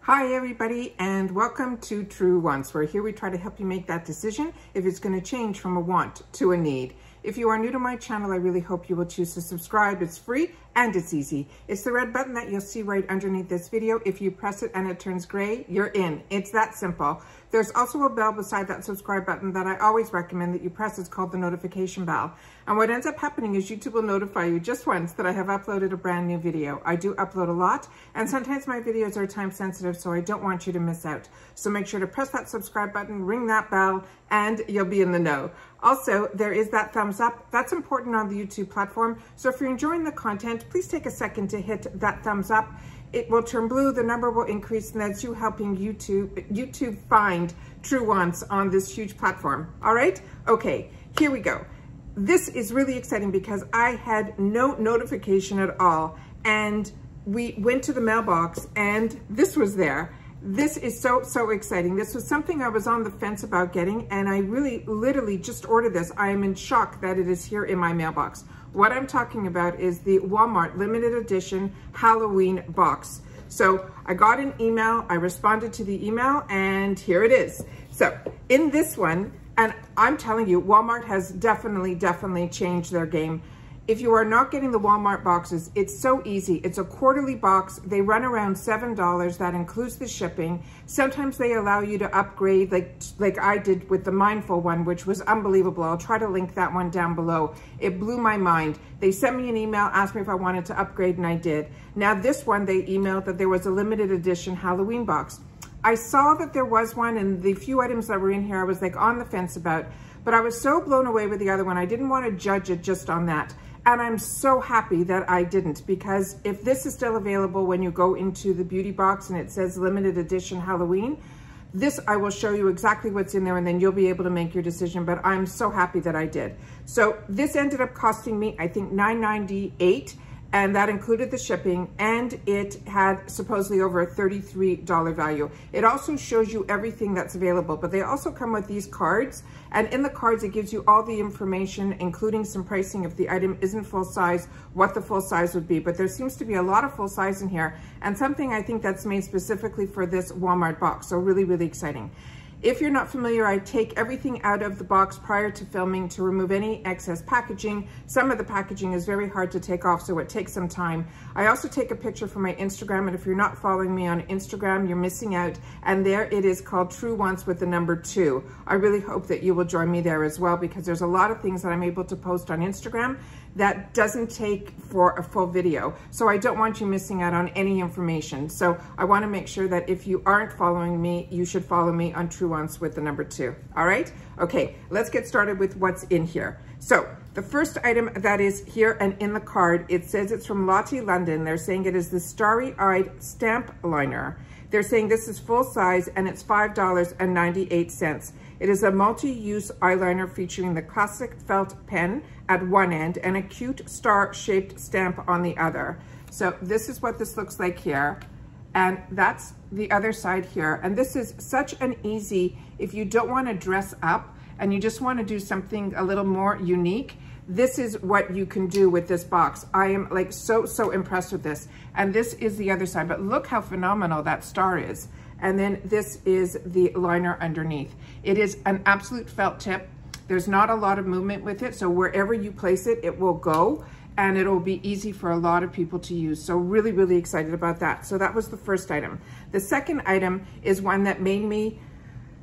Hi everybody, and welcome to True Wants, where here we try to help you make that decision if it's going to change from a want to a need. If you are new to my channel, I really hope you will choose to subscribe. It's free and it's easy. It's the red button that you'll see right underneath this video. If you press it and it turns gray, you're in. It's that simple. There's also a bell beside that subscribe button that I always recommend that you press. It's called the notification bell. And what ends up happening is YouTube will notify you just once that I have uploaded a brand new video. I do upload a lot, and sometimes my videos are time sensitive, so I don't want you to miss out. So make sure to press that subscribe button, ring that bell, and you'll be in the know. Also, there is that thumbs up. That's important on the YouTube platform. So if you're enjoying the content, please take a second to hit that thumbs up. It will turn blue, the number will increase, and that's you helping YouTube find True Wants on this huge platform. All right? Okay, here we go. This is really exciting because I had no notification at all, and we went to the mailbox and this was there. This is so exciting. This was something I was on the fence about getting, and I really literally just ordered this. I am in shock that it is here in my mailbox. What I'm talking about is the Walmart limited edition Halloween box. So I got an email, I responded to the email, and here it is. So in this one, and I'm telling you, Walmart has definitely changed their game. If you are not getting the Walmart boxes, it's so easy. It's a quarterly box. They run around $7. That includes the shipping. Sometimes they allow you to upgrade, like I did with the Mindful one, which was unbelievable. I'll try to link that one down below. It blew my mind. They sent me an email, asked me if I wanted to upgrade, and I did. Now this one, they emailed that there was a limited edition Halloween box. I saw that there was one, and the few items that were in here, I was like on the fence about, but I was so blown away with the other one. I didn't want to judge it just on that. And I'm so happy that I didn't, because if this is still available when you go into the beauty box and it says limited edition Halloween, this I will show you exactly what's in there, and then you'll be able to make your decision. But I'm so happy that I did. So this ended up costing me, I think, $9.98. And that included the shipping, and it had supposedly over a $33 value. It also shows you everything that's available, but they also come with these cards, and in the cards it gives you all the information, including some pricing if the item isn't full size, what the full size would be. But there seems to be a lot of full size in here, and something I think that's made specifically for this Walmart box, so really exciting. If you're not familiar, I take everything out of the box prior to filming to remove any excess packaging. Some of the packaging is very hard to take off, so it takes some time. I also take a picture for my Instagram, and if you're not following me on Instagram, you're missing out. And there it is, called True Wants with the number 2. I really hope that you will join me there as well, because there's a lot of things that I'm able to post on Instagram that doesn't take for a full video. So I don't want you missing out on any information. So I want to make sure that if you aren't following me, you should follow me on True Wants with the number 2. All right? Okay, let's get started with what's in here. So the first item that is here and in the card, it says it's from ULTA, London. They're saying it is the Starry-Eyed Stamp Liner. They're saying this is full size and it's $5.98. It is a multi-use eyeliner featuring the classic felt pen at one end and a cute star-shaped stamp on the other. So this is what this looks like here, and that's the other side here. And this is such an easy, if you don't want to dress up and you just want to do something a little more unique, this is what you can do with this box. I am like so impressed with this. And this is the other side, but look how phenomenal that star is. And then this is the liner underneath. It is an absolute felt tip. There's not a lot of movement with it, so wherever you place it, it will go, and it'll be easy for a lot of people to use. So really excited about that. So that was the first item. The second item is one that made me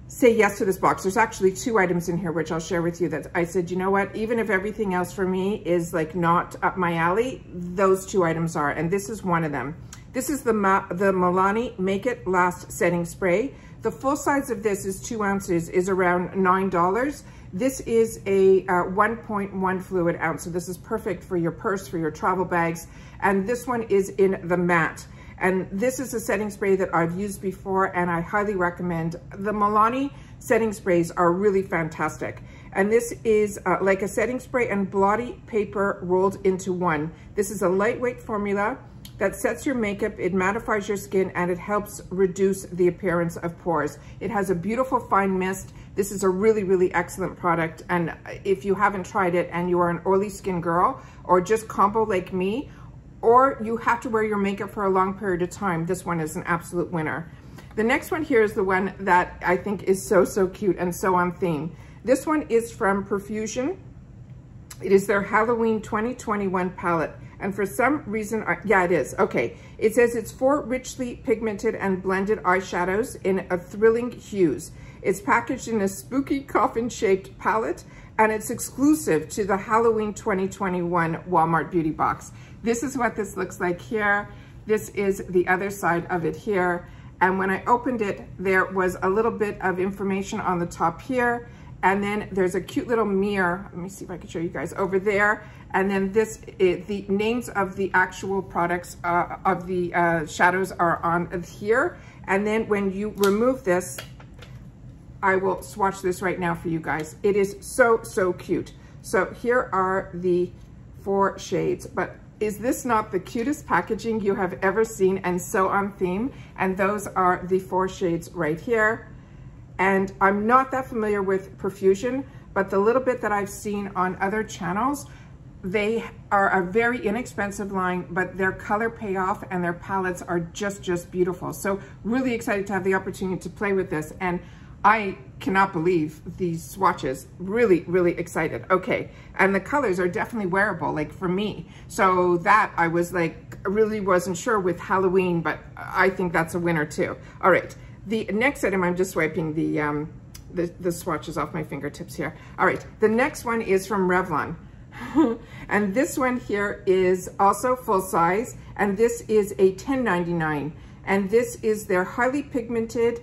say yes to this box. There's actually 2 items in here, which I'll share with you, that I said, you know what, even if everything else for me is like not up my alley, those 2 items are, and this is one of them. This is the Milani Make It Last Setting Spray. The full size of this is 2 ounces, is around $9. This is a 1.1 fluid ounce, so this is perfect for your purse, for your travel bags. And this one is in the matte. And this is a setting spray that I've used before, and I highly recommend. The Milani setting sprays are really fantastic. And this is like a setting spray and blotty paper rolled into one. This is a lightweight formula that sets your makeup, it mattifies your skin, and it helps reduce the appearance of pores. It has a beautiful fine mist. This is a really excellent product. And if you haven't tried it and you are an oily skin girl, or just combo like me, or you have to wear your makeup for a long period of time, this one is an absolute winner. The next one here is the one that I think is so, so cute and so on theme. This one is from Profusion. It is their Halloween 2021 palette. And for some reason, yeah, it is. Okay. It says it's 4 richly pigmented and blended eyeshadows in a thrilling hues. It's packaged in a spooky coffin-shaped palette, and it's exclusive to the Halloween 2021 Walmart Beauty Box. This is what this looks like here. This is the other side of it here. And when I opened it, there was a little bit of information on the top here. And then there's a cute little mirror. Let me see if I can show you guys over there. And then this, the names of the actual products of the shadows are on here. And then when you remove this, I will swatch this right now for you guys. It is so, so cute. So here are the 4 shades, but is this not the cutest packaging you have ever seen and so on theme? And those are the 4 shades right here. And I'm not that familiar with Profusion, but the little bit that I've seen on other channels, they are a very inexpensive line, but their color payoff and their palettes are just beautiful. So really excited to have the opportunity to play with this. And I cannot believe these swatches. Really excited. Okay, and the colors are definitely wearable, like for me. So that I was like, really wasn't sure with Halloween, but I think that's a winner too. All right, the next item, I'm just wiping the swatches off my fingertips here. All right, the next one is from Revlon. And this one here is also full size, and this is a $10.99. And this is their highly pigmented,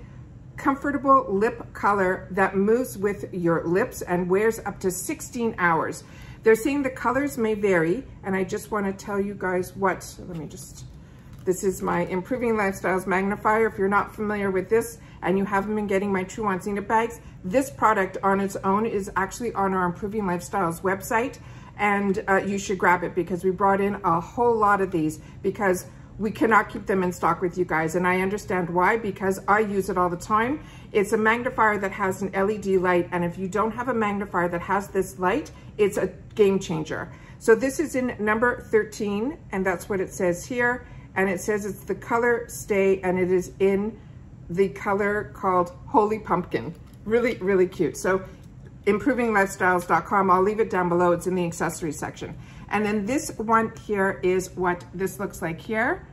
comfortable lip color that moves with your lips and wears up to 16 hours. They're saying the colors may vary, and I just want to tell you guys what, this is my Improving Lifestyles magnifier. If you're not familiar with this and you haven't been getting my True Want Zenith bags, this product on its own is actually on our Improving Lifestyles website, and you should grab it because we brought in a whole lot of these because we cannot keep them in stock with you guys, and I understand why, because I use it all the time. It's a magnifier that has an LED light, and if you don't have a magnifier that has this light, it's a game changer. So this is in number 13, and that's what it says here, and it says it's the color Stay, and it is in the color called Holy Pumpkin. Really cute. So improvinglifestyles.com, I'll leave it down below. It's in the accessories section. And then this one here is what this looks like here.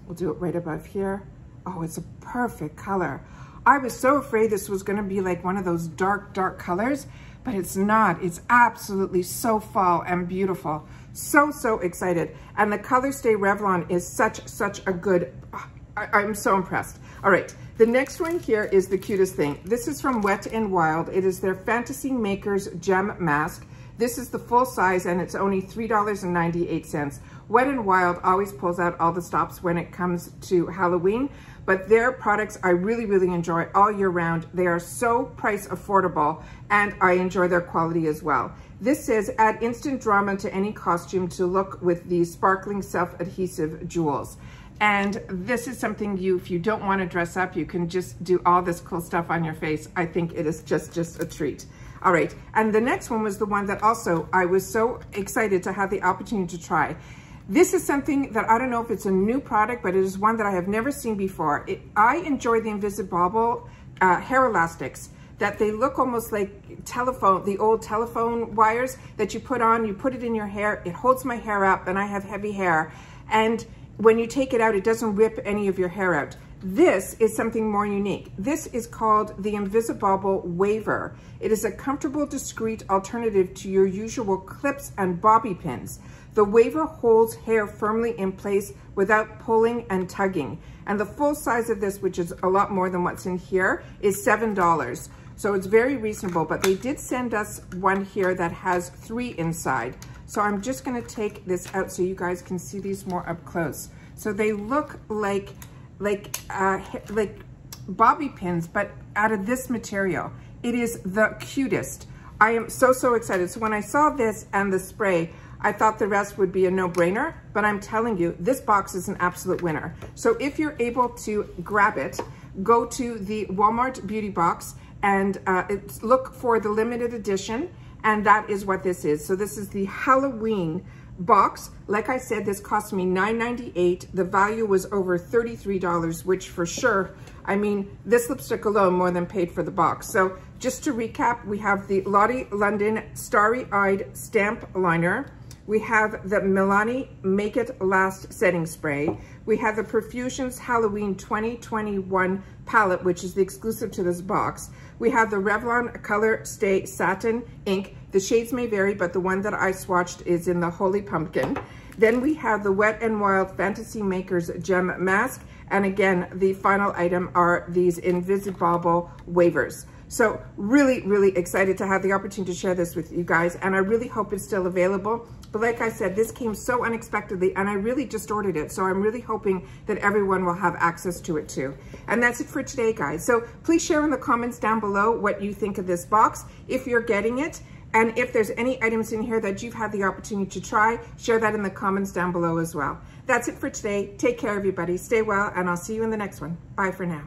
We'll do it right above here. Oh, it's a perfect color. I was so afraid this was going to be like one of those dark colors, but it's not. It's absolutely so fall and beautiful. So excited. And the Color Stay Revlon is such a good, I'm so impressed. All right, the next one here is the cutest thing. This is from Wet n Wild. It is their Fantasy Makers Gem Mask. This is the full size, and it's only $3.98. Wet n Wild always pulls out all the stops when it comes to Halloween, but their products I really enjoy all year round. They are so price affordable, and I enjoy their quality as well. This says, add instant drama to any costume to look with these sparkling self-adhesive jewels. And this is something if you don't want to dress up, you can just do all this cool stuff on your face. I think it is just a treat. All right, and the next one was the one that also I was so excited to have the opportunity to try. This is something that I don't know if it's a new product, but it is one that I have never seen before. I enjoy the Invisibobble hair elastics, that they look almost like the old telephone wires that you put on, you put it in your hair, it holds my hair up, and I have heavy hair. And when you take it out, it doesn't rip any of your hair out. This is something more unique. This is called the Invisibobble Waver. It is a comfortable, discreet alternative to your usual clips and bobby pins. The Waver holds hair firmly in place without pulling and tugging. And the full size of this, which is a lot more than what's in here, is $7. So it's very reasonable, but they did send us one here that has 3 inside. So I'm just gonna take this out so you guys can see these more up close. So they look like bobby pins, but out of this material. It is the cutest. I am so excited. So when I saw this and the spray, I thought the rest would be a no-brainer, but I'm telling you, this box is an absolute winner. So if you're able to grab it, go to the Walmart Beauty Box and look for the limited edition, and that is what this is. So this is the Halloween box. Like I said, this cost me $9.98. The value was over $33, which for sure, I mean, this lipstick alone more than paid for the box. So just to recap, we have the Lottie London Starry Eyed Stamp Liner. We have the Milani Make It Last Setting Spray. We have the Perfusions Halloween 2021 palette, which is the exclusive to this box. We have the Revlon Color Stay Satin Ink. The shades may vary, but the one that I swatched is in the Holy Pumpkin. Then we have the Wet n Wild Fantasy Makers Gem Mask. And again, the final item are these Invisibobble Wavers. So really, really excited to have the opportunity to share this with you guys. And I really hope it's still available. But like I said, this came so unexpectedly and I really just ordered it. So I'm really hoping that everyone will have access to it too. And that's it for today, guys. So please share in the comments down below what you think of this box, if you're getting it. And if there's any items in here that you've had the opportunity to try, share that in the comments down below as well. That's it for today. Take care, everybody. Stay well, and I'll see you in the next one. Bye for now.